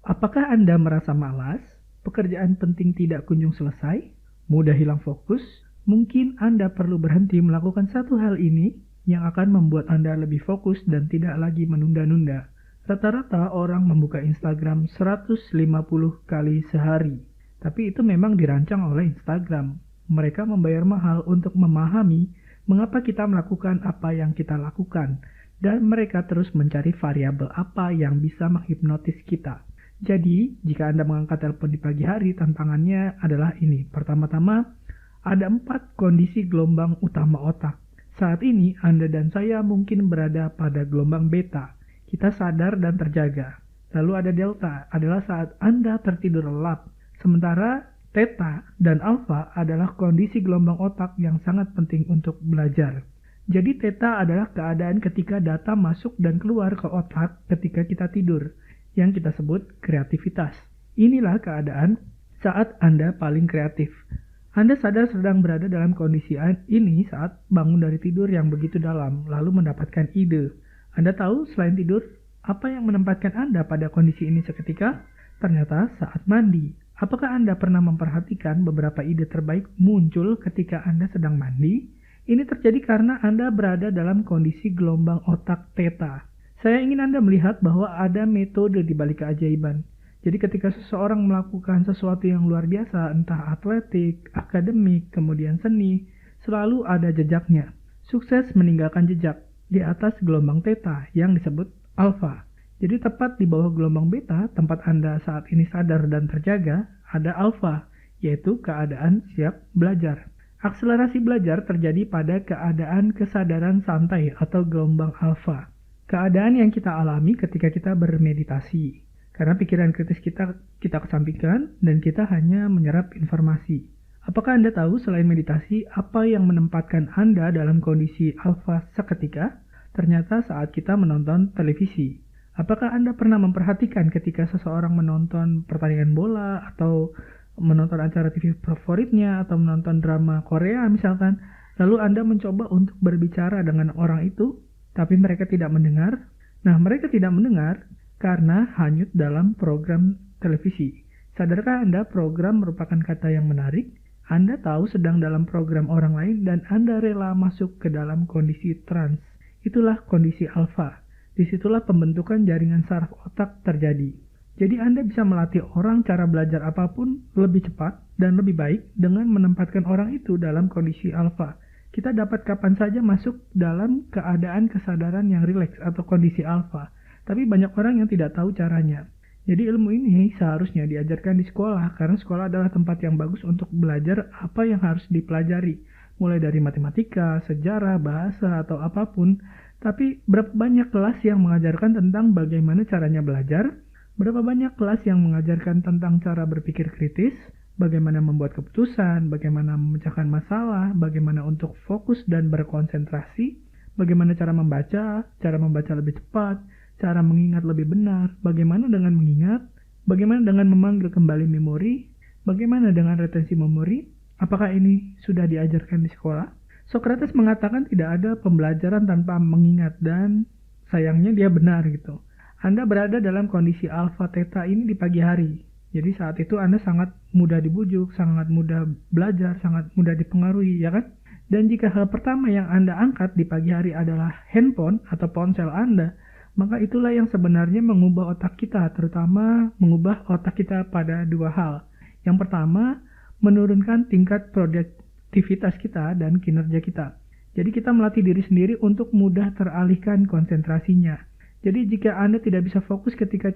Apakah Anda merasa malas? Pekerjaan penting tidak kunjung selesai? Mudah hilang fokus? Mungkin Anda perlu berhenti melakukan satu hal ini yang akan membuat Anda lebih fokus dan tidak lagi menunda-nunda. Rata-rata orang membuka Instagram 150 kali sehari. Tapi itu memang dirancang oleh Instagram. Mereka membayar mahal untuk memahami mengapa kita melakukan apa yang kita lakukan. Dan mereka terus mencari variabel apa yang bisa menghipnotis kita. Jadi, jika Anda mengangkat telepon di pagi hari, tantangannya adalah ini. Pertama-tama, ada 4 kondisi gelombang utama otak. Saat ini, Anda dan saya mungkin berada pada gelombang beta. Kita sadar dan terjaga. Lalu ada delta, adalah saat Anda tertidur lelap. Sementara theta dan alpha adalah kondisi gelombang otak yang sangat penting untuk belajar. Jadi theta adalah keadaan ketika data masuk dan keluar ke otak ketika kita tidur, yang kita sebut kreativitas. Inilah keadaan saat Anda paling kreatif. Anda sadar sedang berada dalam kondisi ini saat bangun dari tidur yang begitu dalam, lalu mendapatkan ide. Anda tahu selain tidur, apa yang menempatkan Anda pada kondisi ini seketika? Ternyata saat mandi. Apakah Anda pernah memperhatikan beberapa ide terbaik muncul ketika Anda sedang mandi? Ini terjadi karena Anda berada dalam kondisi gelombang otak theta. Saya ingin Anda melihat bahwa ada metode di balik keajaiban. Jadi ketika seseorang melakukan sesuatu yang luar biasa, entah atletik, akademik, kemudian seni, selalu ada jejaknya. Sukses meninggalkan jejak di atas gelombang theta yang disebut alpha. Jadi tepat di bawah gelombang beta, tempat Anda saat ini sadar dan terjaga, ada alpha, yaitu keadaan siap belajar. Akselerasi belajar terjadi pada keadaan kesadaran santai atau gelombang alpha. Keadaan yang kita alami ketika kita bermeditasi. Karena pikiran kritis kita kesampingkan dan kita hanya menyerap informasi. Apakah Anda tahu selain meditasi, apa yang menempatkan Anda dalam kondisi alpha seketika? Ternyata saat kita menonton televisi. Apakah Anda pernah memperhatikan ketika seseorang menonton pertandingan bola atau menonton acara TV favoritnya atau menonton drama Korea misalkan, lalu Anda mencoba untuk berbicara dengan orang itu, tapi mereka tidak mendengar? Nah, mereka tidak mendengar karena hanyut dalam program televisi. Sadarkah Anda program merupakan kata yang menarik? Anda tahu sedang dalam program orang lain dan Anda rela masuk ke dalam kondisi trans. Itulah kondisi alfa. Disitulah pembentukan jaringan saraf otak terjadi. Jadi Anda bisa melatih orang cara belajar apapun lebih cepat dan lebih baik dengan menempatkan orang itu dalam kondisi alfa. Kita dapat kapan saja masuk dalam keadaan kesadaran yang rileks atau kondisi alfa. Tapi banyak orang yang tidak tahu caranya. Jadi ilmu ini seharusnya diajarkan di sekolah, karena sekolah adalah tempat yang bagus untuk belajar apa yang harus dipelajari. Mulai dari matematika, sejarah, bahasa, atau apapun. Tapi berapa banyak kelas yang mengajarkan tentang bagaimana caranya belajar? Berapa banyak kelas yang mengajarkan tentang cara berpikir kritis? Bagaimana membuat keputusan? Bagaimana memecahkan masalah? Bagaimana untuk fokus dan berkonsentrasi? Bagaimana cara membaca lebih cepat? Cara mengingat lebih benar, bagaimana dengan mengingat, bagaimana dengan memanggil kembali memori, bagaimana dengan retensi memori, apakah ini sudah diajarkan di sekolah? Socrates mengatakan tidak ada pembelajaran tanpa mengingat dan sayangnya dia benar gitu. Anda berada dalam kondisi alpha theta ini di pagi hari, jadi saat itu Anda sangat mudah dibujuk, sangat mudah belajar, sangat mudah dipengaruhi, ya kan? Dan jika hal pertama yang Anda angkat di pagi hari adalah handphone atau ponsel Anda, maka itulah yang sebenarnya mengubah otak kita, terutama mengubah otak kita pada dua hal. Yang pertama, menurunkan tingkat produktivitas kita dan kinerja kita. Jadi kita melatih diri sendiri untuk mudah teralihkan konsentrasinya. Jadi jika Anda tidak bisa fokus ketika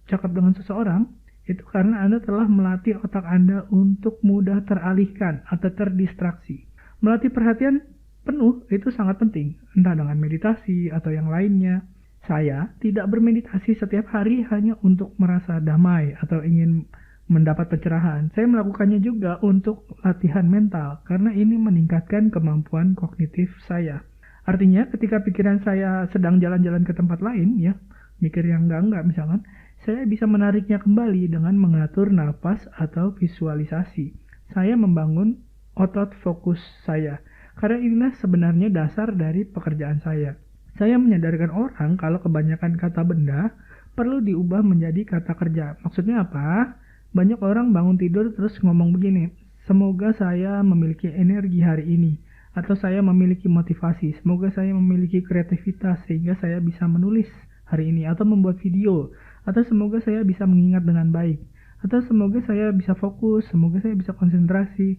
cakap dengan seseorang, itu karena Anda telah melatih otak Anda untuk mudah teralihkan atau terdistraksi. Melatih perhatian penuh itu sangat penting, entah dengan meditasi atau yang lainnya. Saya tidak bermeditasi setiap hari hanya untuk merasa damai atau ingin mendapat pencerahan. Saya melakukannya juga untuk latihan mental karena ini meningkatkan kemampuan kognitif saya. Artinya ketika pikiran saya sedang jalan-jalan ke tempat lain, ya, mikir yang enggak misalkan, saya bisa menariknya kembali dengan mengatur napas atau visualisasi. Saya membangun otot fokus saya. Karena inilah sebenarnya dasar dari pekerjaan saya. Saya menyadarkan orang kalau kebanyakan kata benda perlu diubah menjadi kata kerja. Maksudnya apa? Banyak orang bangun tidur terus ngomong begini, semoga saya memiliki energi hari ini, atau saya memiliki motivasi, semoga saya memiliki kreativitas sehingga saya bisa menulis hari ini, atau membuat video, atau semoga saya bisa mengingat dengan baik, atau semoga saya bisa fokus, semoga saya bisa konsentrasi.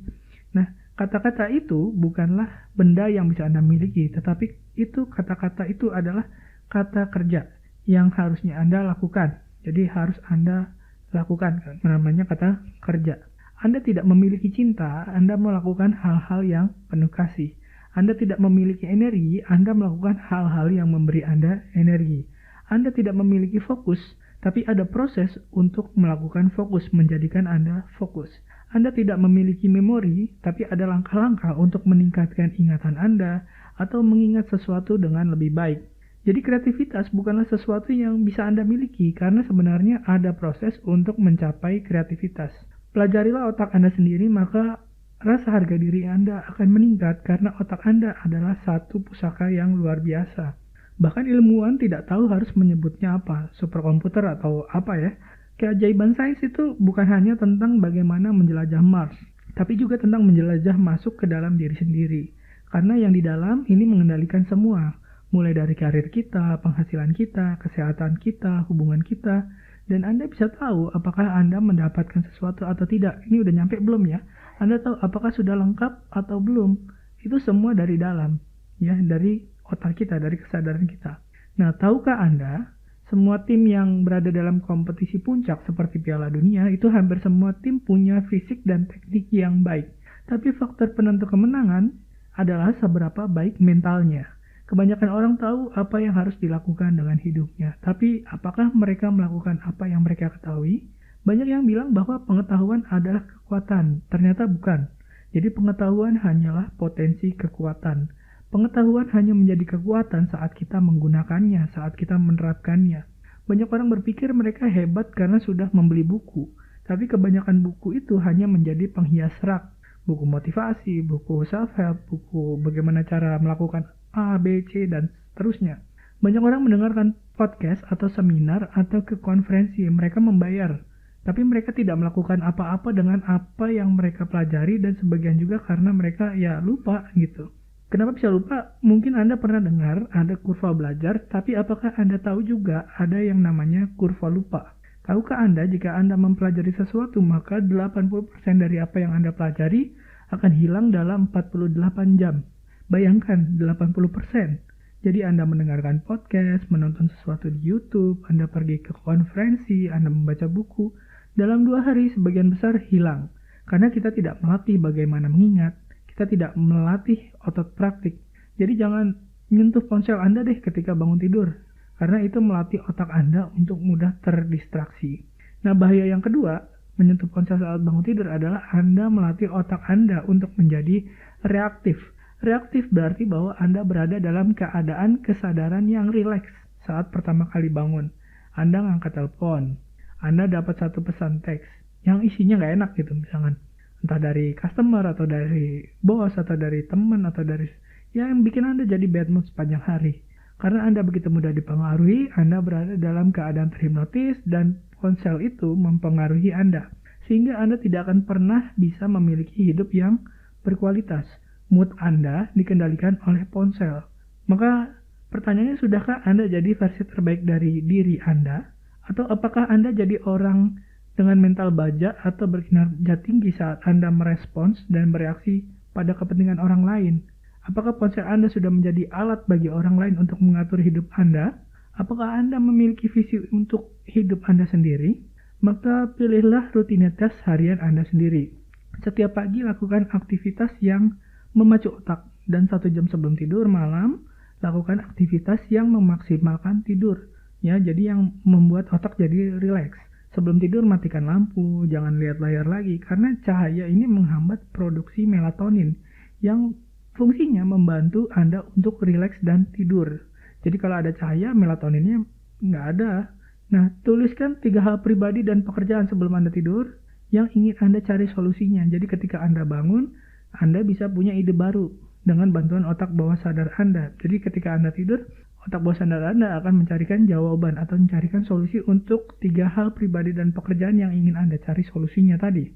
Nah, kata-kata itu bukanlah benda yang bisa Anda miliki, tetapi kata-kata itu adalah kata kerja yang harusnya Anda lakukan. Jadi harus Anda lakukan, namanya kata kerja. Anda tidak memiliki cinta, Anda melakukan hal-hal yang penuh kasih. Anda tidak memiliki energi, Anda melakukan hal-hal yang memberi Anda energi. Anda tidak memiliki fokus, tapi ada proses untuk melakukan fokus, menjadikan Anda fokus. Anda tidak memiliki memori, tapi ada langkah-langkah untuk meningkatkan ingatan Anda atau mengingat sesuatu dengan lebih baik. Jadi kreativitas bukanlah sesuatu yang bisa Anda miliki, karena sebenarnya ada proses untuk mencapai kreativitas. Pelajarilah otak Anda sendiri, maka rasa harga diri Anda akan meningkat karena otak Anda adalah satu pusaka yang luar biasa. Bahkan ilmuwan tidak tahu harus menyebutnya apa, superkomputer atau apa ya. Keajaiban sains itu bukan hanya tentang bagaimana menjelajah Mars, tapi juga tentang menjelajah masuk ke dalam diri sendiri. Karena yang di dalam ini mengendalikan semua, mulai dari karir kita, penghasilan kita, kesehatan kita, hubungan kita, dan Anda bisa tahu apakah Anda mendapatkan sesuatu atau tidak. Ini udah nyampe belum ya? Anda tahu apakah sudah lengkap atau belum? Itu semua dari dalam, ya, dari otak kita, dari kesadaran kita. Nah, tahukah Anda, semua tim yang berada dalam kompetisi puncak seperti Piala Dunia, itu hampir semua tim punya fisik dan teknik yang baik. Tapi faktor penentu kemenangan adalah seberapa baik mentalnya. Kebanyakan orang tahu apa yang harus dilakukan dengan hidupnya, tapi apakah mereka melakukan apa yang mereka ketahui? Banyak yang bilang bahwa pengetahuan adalah kekuatan, ternyata bukan. Jadi pengetahuan hanyalah potensi kekuatan. Pengetahuan hanya menjadi kekuatan saat kita menggunakannya, saat kita menerapkannya. Banyak orang berpikir mereka hebat karena sudah membeli buku, tapi kebanyakan buku itu hanya menjadi penghias rak. Buku motivasi, buku self-help, buku bagaimana cara melakukan A, B, C, dan seterusnya. Banyak orang mendengarkan podcast atau seminar atau ke konferensi, mereka membayar. Tapi mereka tidak melakukan apa-apa dengan apa yang mereka pelajari, dan sebagian juga karena mereka lupa gitu. Kenapa bisa lupa? Mungkin Anda pernah dengar ada kurva belajar, tapi apakah Anda tahu juga ada yang namanya kurva lupa? Tahukah Anda jika Anda mempelajari sesuatu, maka 80% dari apa yang Anda pelajari akan hilang dalam 48 jam. Bayangkan 80%. Jadi Anda mendengarkan podcast, menonton sesuatu di YouTube, Anda pergi ke konferensi, Anda membaca buku. Dalam 2 hari sebagian besar hilang. Karena kita tidak melatih bagaimana mengingat. Kita tidak melatih otot praktik. Jadi jangan menyentuh ponsel Anda deh ketika bangun tidur. Karena itu melatih otak Anda untuk mudah terdistraksi. Nah, bahaya yang kedua, menyentuh ponsel saat bangun tidur adalah Anda melatih otak Anda untuk menjadi reaktif. Reaktif berarti bahwa Anda berada dalam keadaan kesadaran yang rileks saat pertama kali bangun. Anda ngangkat telepon, Anda dapat satu pesan teks yang isinya nggak enak gitu misalkan. Entah dari customer atau dari bos atau dari teman atau dari yang bikin Anda jadi bad mood sepanjang hari. Karena Anda begitu mudah dipengaruhi, Anda berada dalam keadaan terhipnotis dan ponsel itu mempengaruhi Anda. Sehingga Anda tidak akan pernah bisa memiliki hidup yang berkualitas. Mood Anda dikendalikan oleh ponsel. Maka pertanyaannya, sudahkah Anda jadi versi terbaik dari diri Anda? Atau apakah Anda jadi orang dengan mental baja atau berkinerja tinggi saat Anda merespons dan bereaksi pada kepentingan orang lain? Apakah ponsel Anda sudah menjadi alat bagi orang lain untuk mengatur hidup Anda? Apakah Anda memiliki visi untuk hidup Anda sendiri? Maka pilihlah rutinitas harian Anda sendiri. Setiap pagi lakukan aktivitas yang memacu otak, dan 1 jam sebelum tidur malam lakukan aktivitas yang memaksimalkan tidur. Ya, jadi yang membuat otak jadi rileks. Sebelum tidur matikan lampu, jangan lihat layar lagi karena cahaya ini menghambat produksi melatonin yang fungsinya membantu Anda untuk rileks dan tidur. Jadi kalau ada cahaya, melatoninnya nggak ada. Nah, tuliskan 3 hal pribadi dan pekerjaan sebelum Anda tidur yang ingin Anda cari solusinya. Jadi ketika Anda bangun, Anda bisa punya ide baru dengan bantuan otak bawah sadar Anda. Jadi ketika Anda tidur, Otak bawah sadar Anda akan mencarikan jawaban atau mencarikan solusi untuk 3 hal pribadi dan pekerjaan yang ingin Anda cari solusinya tadi.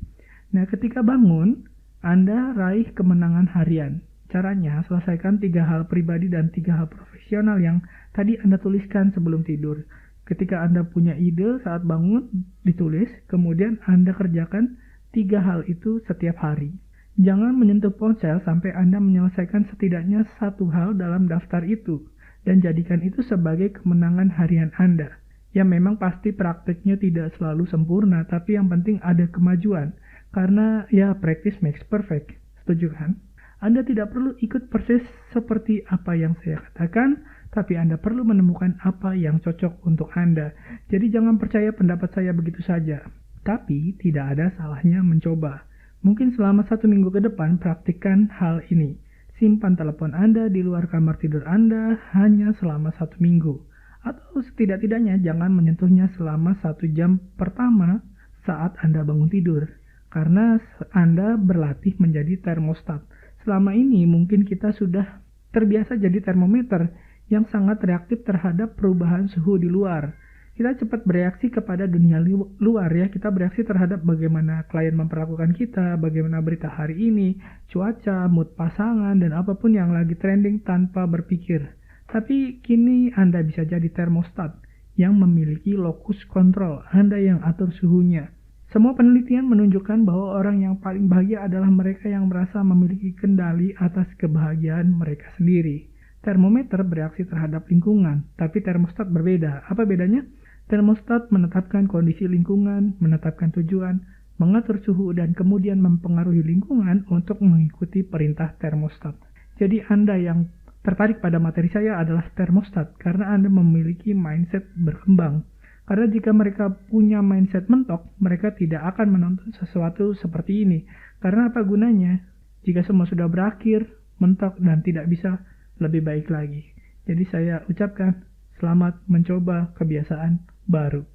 Nah, ketika bangun, Anda raih kemenangan harian. Caranya, selesaikan 3 hal pribadi dan 3 hal profesional yang tadi Anda tuliskan sebelum tidur. Ketika Anda punya ide saat bangun, ditulis, kemudian Anda kerjakan 3 hal itu setiap hari. Jangan menyentuh ponsel sampai Anda menyelesaikan setidaknya 1 hal dalam daftar itu, dan jadikan itu sebagai kemenangan harian Anda. Ya memang pasti praktiknya tidak selalu sempurna, tapi yang penting ada kemajuan. Karena ya practice makes perfect. Setuju kan? Anda tidak perlu ikut persis seperti apa yang saya katakan, tapi Anda perlu menemukan apa yang cocok untuk Anda. Jadi jangan percaya pendapat saya begitu saja. Tapi tidak ada salahnya mencoba. Mungkin selama 1 minggu ke depan praktikkan hal ini. Simpan telepon Anda di luar kamar tidur Anda hanya selama 1 minggu. Atau setidak-tidaknya jangan menyentuhnya selama 1 jam pertama saat Anda bangun tidur. Karena Anda berlatih menjadi termostat. Selama ini mungkin kita sudah terbiasa jadi termometer yang sangat reaktif terhadap perubahan suhu di luar. Kita cepat bereaksi kepada dunia luar ya. Kita bereaksi terhadap bagaimana klien memperlakukan kita, bagaimana berita hari ini, cuaca, mood pasangan, dan apapun yang lagi trending tanpa berpikir. Tapi kini Anda bisa jadi termostat yang memiliki lokus kontrol. Anda yang atur suhunya. Semua penelitian menunjukkan bahwa orang yang paling bahagia adalah mereka yang merasa memiliki kendali atas kebahagiaan mereka sendiri. Termometer bereaksi terhadap lingkungan, tapi termostat berbeda. Apa bedanya? Termostat menetapkan kondisi lingkungan, menetapkan tujuan, mengatur suhu, dan kemudian mempengaruhi lingkungan untuk mengikuti perintah termostat. Jadi Anda yang tertarik pada materi saya adalah termostat karena Anda memiliki mindset berkembang. Karena jika mereka punya mindset mentok, mereka tidak akan menonton sesuatu seperti ini. Karena apa gunanya? Jika semua sudah berakhir, mentok, dan tidak bisa lebih baik lagi. Jadi saya ucapkan, selamat mencoba kebiasaan baru.